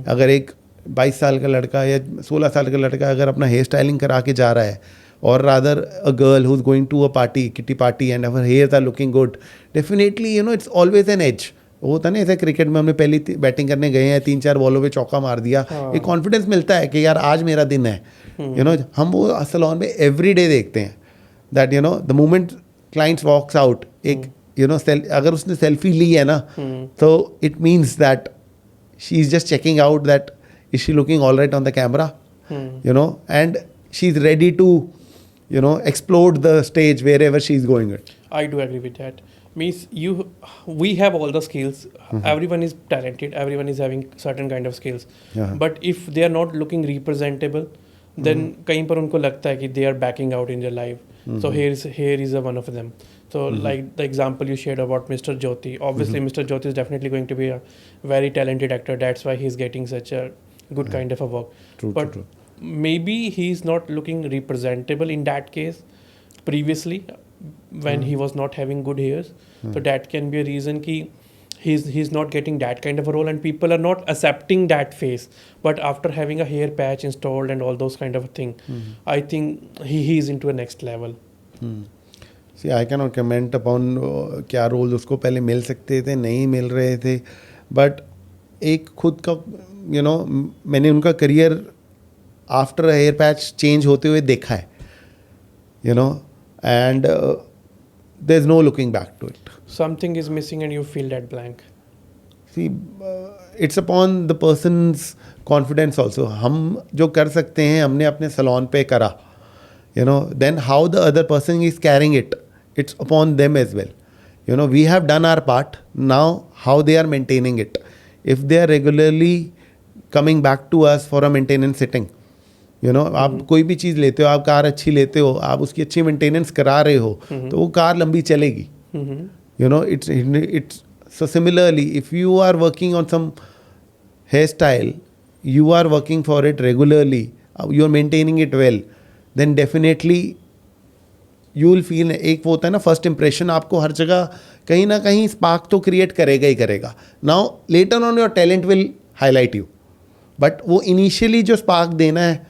B: अगर एक 22 साल का लड़का या 16 साल का लड़का अगर अपना हेयर स्टाइलिंग करा के जा रहा है, और rather a girl who is going to a party, kitty party, and our hairs are looking good, definitely you know it's always an edge. वो होता है ना ऐसे क्रिकेट में हमने पहली बैटिंग करने गए हैं, 3-4 बॉलों पे चौका मार दिया, एक कॉन्फिडेंस मिलता है कि यार आज मेरा दिन है. यू नो हम वो सलोन में एवरी डे देखते हैं that you know the moment clients walks out, एक यू नो अगर उसने सेल्फी ली है ना, तो it means that she is just checking out that is she looking all right on the camera, you know, and she is ready to you know explode the stage wherever she is going it.
A: I do agree with that. Means we have all the skills. Everyone is talented, everyone is having certain kind of skills. But if they are not looking representable, then कहीं पर उनको लगता है कि they are backing out in their life. So here is a one of them. So like the example you shared about Mr. Jyoti, obviously Mr. Jyoti is definitely going to be a very talented actor. That's why he is getting such a good kind of a work. True. Maybe he's not looking representable in that case previously when he was not having good hairs. So that can be a reason ki he's not getting that kind of a role, and people are not accepting that face. But after having a hair patch installed and all those kind of thing, I think he's into a next level.
B: See, I cannot comment upon क्या role उसको पहले मिल सकते थे, नहीं मिल रहे थे, but एक खुद का यू नो मैंने उनका career after hair patch change होते हुए देखा है, you know, and there is no looking back to it.
A: Something is missing and you feel that blank.
B: See, it's upon the person's confidence also. हम जो कर सकते हैं हमने अपने सलोन पे करा, you know, then how the other person is carrying it, it's upon them as well. You know, we have done our part. Now how they are maintaining it, if they are regularly coming back to us for a maintenance sitting, you know, आप कोई भी चीज़ लेते हो, आप car अच्छी लेते हो, आप उसकी अच्छी मेंटेनेंस करा रहे हो, तो वो कार लंबी चलेगी. You know, it's so similarly, if you are working on some hairstyle, you are working for it regularly, you are maintaining it well, then definitely you will feel, एक वो होता है ना फर्स्ट इंप्रेशन, आपको हर जगह कहीं ना कहीं स्पार्क तो क्रिएट करेगा ही करेगा. Now later on your talent will highlight you, but वो इनिशियली जो स्पार्क देना है,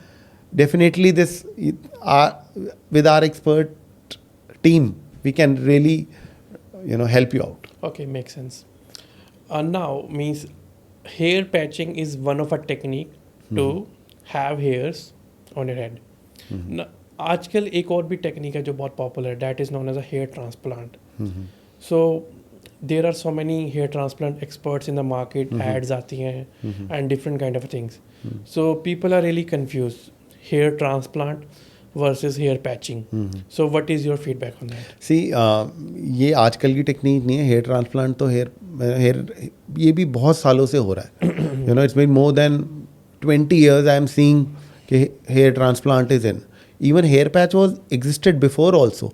B: definitely this with our expert team we can really, you know, help you out.
A: Okay, makes sense. Now means hair patching is one of a technique to have hairs on your head. Now, आजकल एक और भी technique है जो बहुत popular है, that is known as a hair transplant. So there are so many hair transplant experts in the market, ads आती हैं and different kind of things. So people are really confuse, hair transplant versus hair patching. So what is your feedback on that?
B: See, ये आजकल की technique नहीं है. Hair transplant तो hair ये भी बहुत सालों से हो रहा है. You know, it's been more than 20 years I am seeing कि hair transplant is in. Even hair patch was existed before also.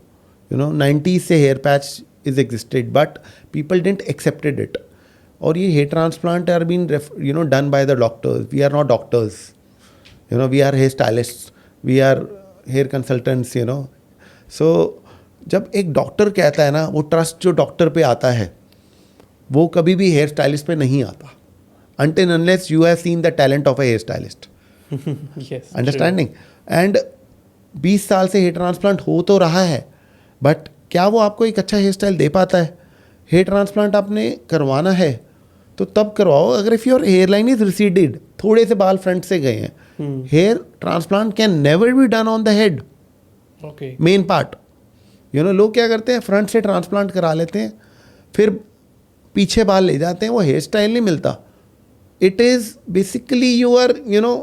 B: You know, 90s से hair patch is existed, but people didn't accepted it. और ये hair transplant are being done by the doctors. We are not doctors. You know, we are hair stylists. We are hair consultants. You know, so जब एक doctor कहता है ना, वो trust जो doctor पे आता है, वो कभी भी हेयर स्टाइलिस्ट पे नहीं आता. Until unless you have seen the talent of a hair stylist.
A: Yes.
B: Understanding? And 20 साल से हेयर ट्रांसप्लांट हो तो रहा है, बट क्या वो आपको एक अच्छा हेयर स्टाइल दे पाता है? हेयर ट्रांसप्लांट आपने करवाना है तो तब करवाओ अगर if your hair line is receded, थोड़े से बाल फ्रंट से गए हैं. Hair transplant can never be done on the head,
A: okay,
B: main part. You know, लोग क्या करते हैं, फ्रंट से ट्रांसप्लांट करा लेते हैं, फिर पीछे बाल ले जाते हैं, वो हेयर स्टाइल नहीं मिलता. It is basically you are, you know,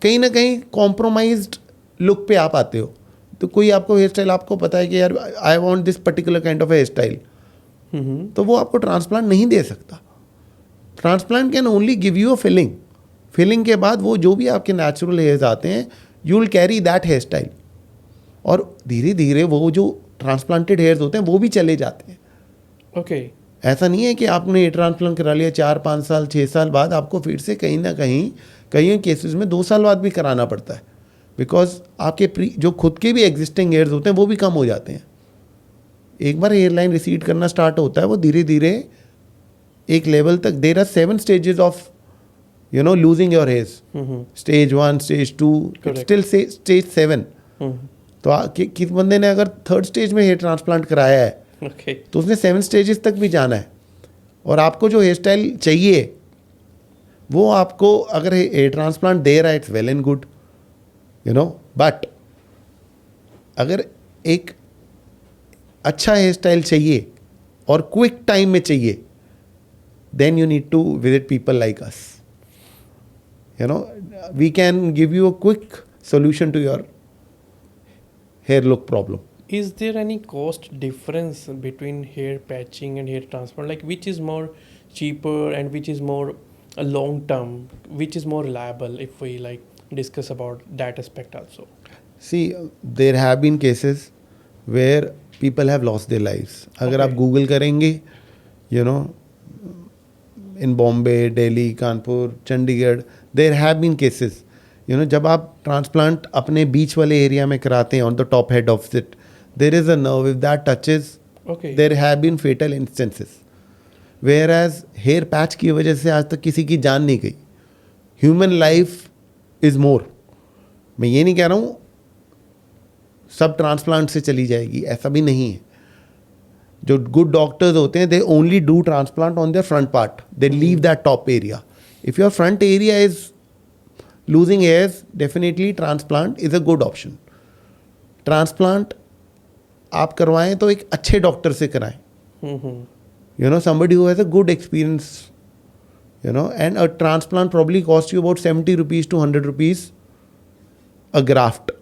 B: कहीं ना कहीं कॉम्प्रोमाइज्ड लुक पे आप आते हो. तो कोई आपको हेयर स्टाइल, आपको पता है कि यार I want this particular kind of hair style, तो वो आपको ट्रांसप्लांट नहीं दे सकता. Transplant can only give you a filling. Filling के बाद वो जो भी आपके नेचुरल हेयर्स आते हैं, you will carry that hair style, और धीरे धीरे वो जो ट्रांसप्लांटेड हेयर्स होते हैं वो भी चले जाते हैं.
A: ओके,
B: ऐसा नहीं है कि आपने हेयर ट्रांसप्लांट करा लिया 4-5 साल 6 साल बाद, आपको फिर से कहीं ना कहीं कई केसेस में 2 साल बाद भी कराना पड़ता है, बिकॉज आपके जो खुद के भी एग्जिस्टिंग हेयर्स होते हैं वो भी कम हो जाते हैं. एक बार हेयर लाइन रिसीड करना स्टार्ट होता है, वो धीरे धीरे एक लेवल तक, there are 7 stages of, you know, losing your hairs. Stage 1, stage 2, still stage 7. तो किस बंदे ने अगर 3rd स्टेज में हेयर ट्रांसप्लांट कराया है,
A: ओके,
B: तो उसने 7 stages तक भी जाना है. और आपको जो हेयर स्टाइल चाहिए वो आपको अगर हेयर ट्रांसप्लांट दे रहा है, it's well and good, you know, but अगर एक अच्छा हेयर स्टाइल चाहिए और क्विक टाइम में चाहिए, then you need to visit people like us. You know, we can give you a quick solution to your hair look problem.
A: is there any cost difference between hair patching and hair transplant? Like which is more cheaper and which is more a long term, which is more reliable, if we like discuss about that aspect also?
B: See, there have been cases where people have lost their lives. अगर आप Google करेंगे, you know, in Bombay, Delhi, Kanpur, Chandigarh, there have been cases. You know, जब आप transplant अपने बीच वाले area में कराते हैं, on the top head of it, there is a nerve, if that touches,
A: Okay.
B: there have been fatal instances. Whereas hair patch की वजह से आज तक किसी की जान नहीं गई. Human life is more. मैं ये नहीं कह रहा हूँ सब ट्रांसप्लांट से चली जाएगी, ऐसा भी नहीं है. जो गुड डॉक्टर्स होते हैं, they only do transplant on their front part, they leave that top area. If your front area is losing hairs, definitely transplant is a good option. Transplant आप करवाएं तो एक अच्छे डॉक्टर से कराएं, you know, somebody who has a good experience, you know, and a transplant probably costs you about 70 rupees to 100 rupees a graft.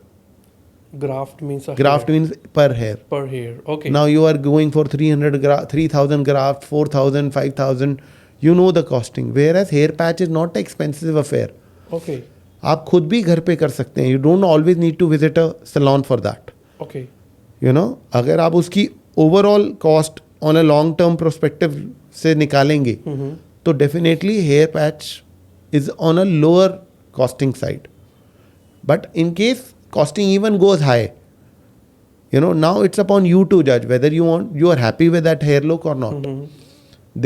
A: Graft means a
B: Graft
A: hair.
B: means per hair.
A: Per hair. Okay.
B: Now you are going for 3,000 graft, 4,000, 5,000. you know the costing, whereas hair patch is not an expensive affair.
A: Okay.
B: आप खुद भी घर पे कर सकते हैं. You don't always need to visit a salon for that.
A: Okay.
B: You know, अगर आप उसकी overall cost on a long term prospective से निकालेंगे तो definitely hair patch is on a lower costing side. But in case costing even goes high, you know, now it's upon you to judge whether you are happy with that hair look or not.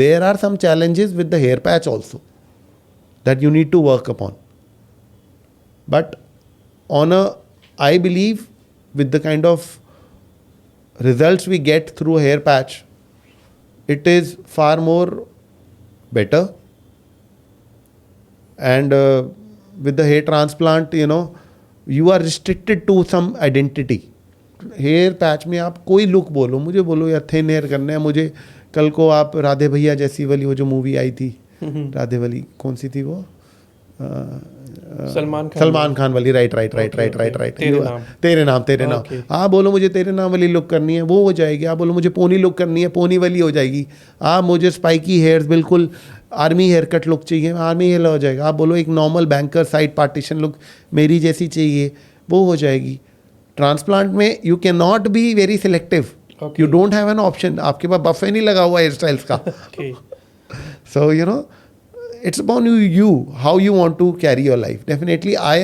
B: There are some challenges with the hair patch also that you need to work upon, but I believe with the kind of results we get through hair patch, it is far more better. And with the hair transplant, you know, you are restricted to some identity. Hair patch में आप कोई look बोलो, मुझे बोलो यार thin hair करना है मुझे, कल को आप राधे भैया जैसी वाली वो जो मूवी आई थी, राधे वाली कौन सी थी वो, सलमान खान वाली, राइट तेरे नाम आप बोलो मुझे तेरे नाम वाली लुक करनी है, वो हो जाएगी. आप बोलो मुझे पोनी लुक करनी है, पोनी वाली हो जाएगी. आप मुझे स्पाइकी हेयर्स बिल्कुल आर्मी हेयर कट लुक चाहिए, आर्मी हेयर हो जाएगा. आप बोलो एक normal banker side partition look मेरी जैसी चाहिए, वो हो जाएगी. ट्रांसप्लांट में you can not be very selective, you don't have an option. आपके पास बफे नहीं लगा हुआ हेयर स्टाइल्स का. So you know, it's upon you how you want to carry your life. Definitely I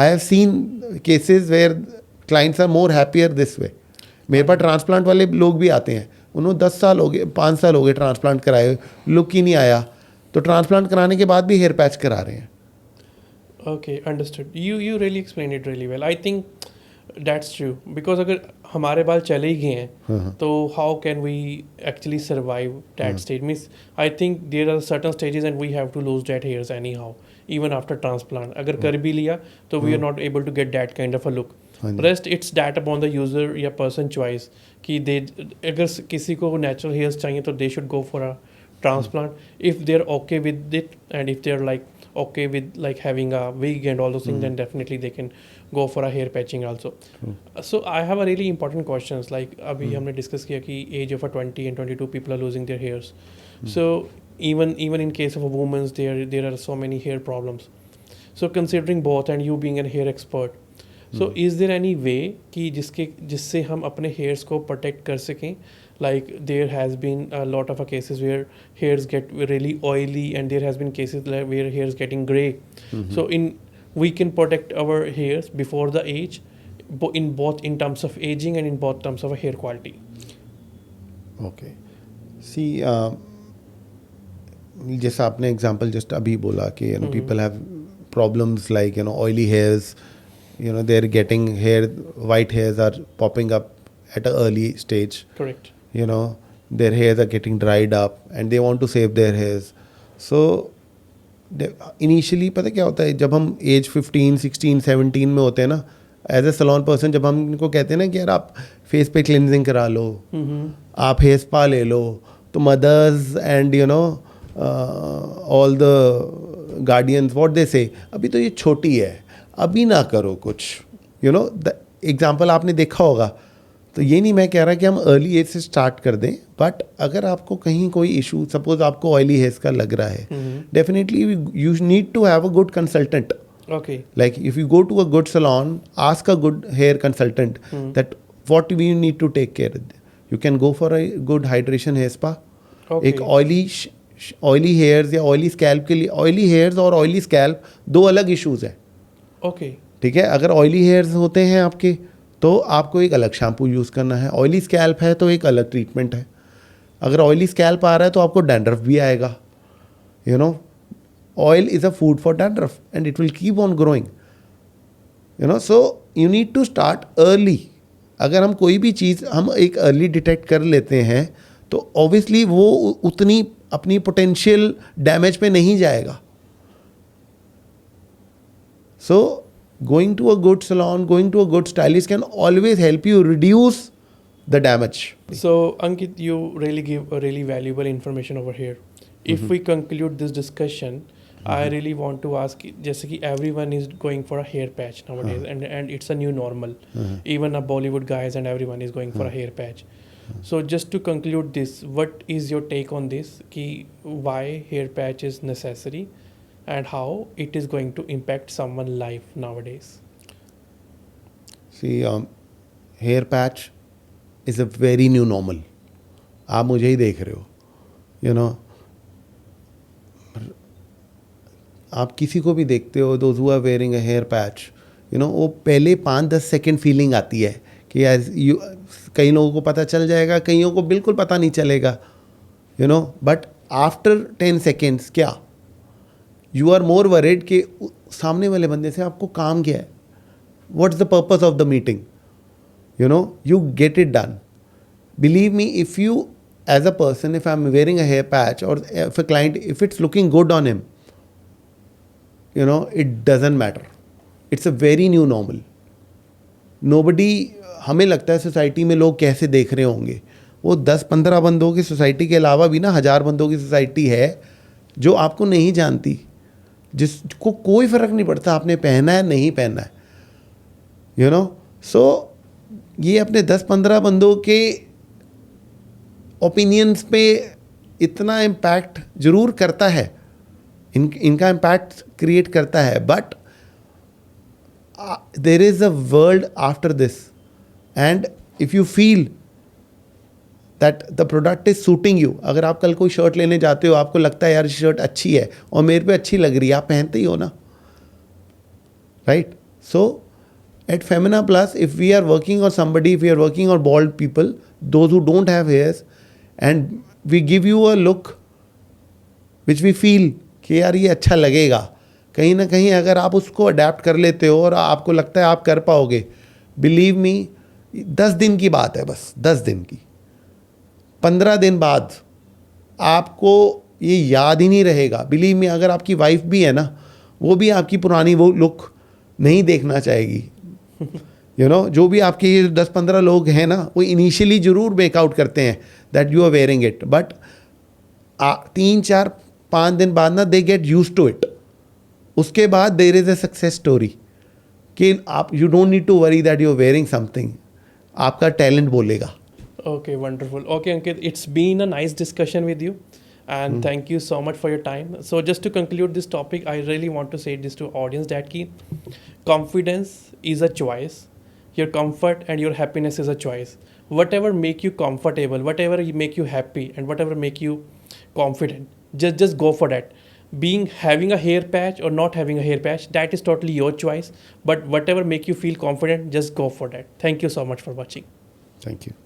B: have seen cases where clients are more happier this way. मेरे पास transplant वाले लोग भी आते हैं, उन्होंने 10 साल हो गए, 5 साल हो गए ट्रांसप्लांट कराए, लुक ही नहीं आया, तो ट्रांसप्लांट कराने के बाद भी हेयर पैच करा रहे हैं.
A: Okay, understood. You really explained it really well. I think that's true because अगर हमारे बाल चले ही गए हैं तो how can we actually survive that stage? Means I think there are certain stages and we have to lose that hairs anyhow even after transplant. अगर कर भी लिया तो we are not able to get that kind of a look. Rest it's that upon the user या person choice कि they अगर किसी को natural hairs चाहिए तो they should go for a transplant if they're okay with it, and if they're like okay with like having a wig and all those things, then definitely they can go for a hair patching also. So I have a really important questions, like अभी हमने discuss किया कि age of a 20 and 22 people are losing their hairs. So even in case of a woman's there are so many hair problems. So considering both and you being a hair expert, so is there any way कि जिससे हम अपने hairs को protect कर सकें? Like there has been a lot of cases where hairs get really oily, and there has been cases where hairs getting gray. So we can protect our hairs before the age, in terms of aging and in both terms of hair quality.
B: Okay. See, जैसा आपने example just अभी बोला कि you know people have problems like you know oily hairs, you know they're getting white hairs are popping up at an early stage.
A: Correct.
B: You know, their hairs are getting dried up and they want to save their hairs. So initially पता क्या होता है, जब हम as 15, 16, 17 में होते हैं ना, एज ए सलोन पर्सन, जब हम इनको कहते हैं ना कि यार आप फेस पे क्लिनजिंग करा लो, आप हेयर स्पा ले लो, तो mothers and you know all the guardians what they से, अभी तो ये छोटी है, अभी ना करो कुछ. यू नो द एग्जाम्पल आपने देखा होगा. तो ये नहीं मैं कह रहा कि हम अर्ली एज से स्टार्ट कर दें, बट अगर आपको कहीं कोई इशू, सपोज आपको ऑयली हेयर्स का लग रहा है, definitely you need to have a good consultant.
A: Okay.
B: Like if you go to a good salon, ask a good hair consultant that what we need to take care of. You can go for a good hydration hair spa.
A: Okay.
B: एक oily hairs या oily scalp के लिए, oily hairs और oily scalp दो अलग issues है.
A: Okay.
B: ठीक है, अगर ऑयली हेयर्स होते हैं आपके तो आपको एक अलग शैम्पू यूज़ करना है, ऑयली स्कैल्प है तो एक अलग ट्रीटमेंट है. अगर ऑयली स्कैल्प आ रहा है तो आपको डैंड्रफ भी आएगा. You know, oil is a food for dandruff and it will keep on growing. You know, so you need to start early. अगर हम कोई भी चीज़ हम एक अर्ली डिटेक्ट कर लेते हैं तो ऑब्वियसली वो उतनी अपनी पोटेंशियल डैमेज पे नहीं जाएगा. So going to a good salon, going to a good stylist can always help you reduce the damage.
A: So Ankit, you really give a really valuable information over here. If we conclude this discussion, I really want to ask, जैसे कि everyone is going for a hair patch nowadays, and it's a new normal. Even a Bollywood guys and everyone is going for a hair patch. So just to conclude this, what is your take on this? Ki why hair patch is necessary, and how it is going to impact someone's life nowadays?
B: See, hair patch is a very new normal. आप मुझे ही देख रहे हो, you know. आप किसी को भी देखते हो, those who are wearing a hair patch, you know, वो पहले 5-10 सेकेंड फीलिंग आती है कि यार कई लोगों को पता चल जाएगा, कईयों को बिल्कुल पता नहीं चलेगा, you know. But after 10 seconds क्या, यू आर मोर वरीड कि सामने वाले बंदे से आपको काम क्या है, what's the purpose of the meeting, you know. You get it done. Believe me, if you, as a person, if I'm wearing a hair patch, or if a client, if it's looking good on him, you know, it doesn't matter. It's a very new normal. Nobody, हमें लगता है society में लोग कैसे देख रहे होंगे, वो 10-15 बंदों की सोसाइटी के अलावा भी ना 1000 बंदों की सोसाइटी है जो आपको नहीं जानती, जिसको कोई फ़र्क नहीं पड़ता आपने पहना है नहीं पहना है, you know. So ये अपने 10-15 बंदों के ओपिनियंस पे इतना इम्पैक्ट ज़रूर करता है, इनका इम्पैक्ट क्रिएट करता है, but there is a world after this. And if you feel that the product is suiting you, अगर आप कल कोई शर्ट लेने जाते हो, आपको लगता है यार शर्ट अच्छी है और मेरे पे अच्छी लग रही है, आप पहनते ही हो ना, right. So at Femina Plus, if we are working on somebody, if we are working on bald people, those who don't have hairs, and we give you a look which we feel कि यार ये अच्छा लगेगा, कहीं ना कहीं अगर आप उसको अडेप्ट कर लेते हो और आपको लगता है आप कर पाओगे, बिलीव मी, 10 दिन की बात है, बस 10 दिन की, 15 दिन बाद आपको ये याद ही नहीं रहेगा. बिलीव मी, अगर आपकी वाइफ भी है ना, वो भी आपकी पुरानी वो लुक नहीं देखना चाहेगी. You know, जो भी आपके 10-15 लोग हैं ना, वो इनिशियली ज़रूर मेकआउट करते हैं that you are wearing it, but 3-4-5 दिन बाद ना they get used to it. उसके बाद there is a success story कि आप, you don't need to worry that you are wearing something, आपका टैलेंट बोलेगा.
A: Okay, wonderful. Okay, Ankit, it's been a nice discussion with you, and thank you so much for your time. So just to conclude this topic, I really want to say this to audience that ki confidence is a choice. Your comfort and your happiness is a choice. Whatever make you comfortable, whatever make you happy, and whatever make you confident, just go for that. Having a hair patch or not having a hair patch, that is totally your choice. But whatever make you feel confident, just go for that. Thank you so much for watching.
B: Thank you.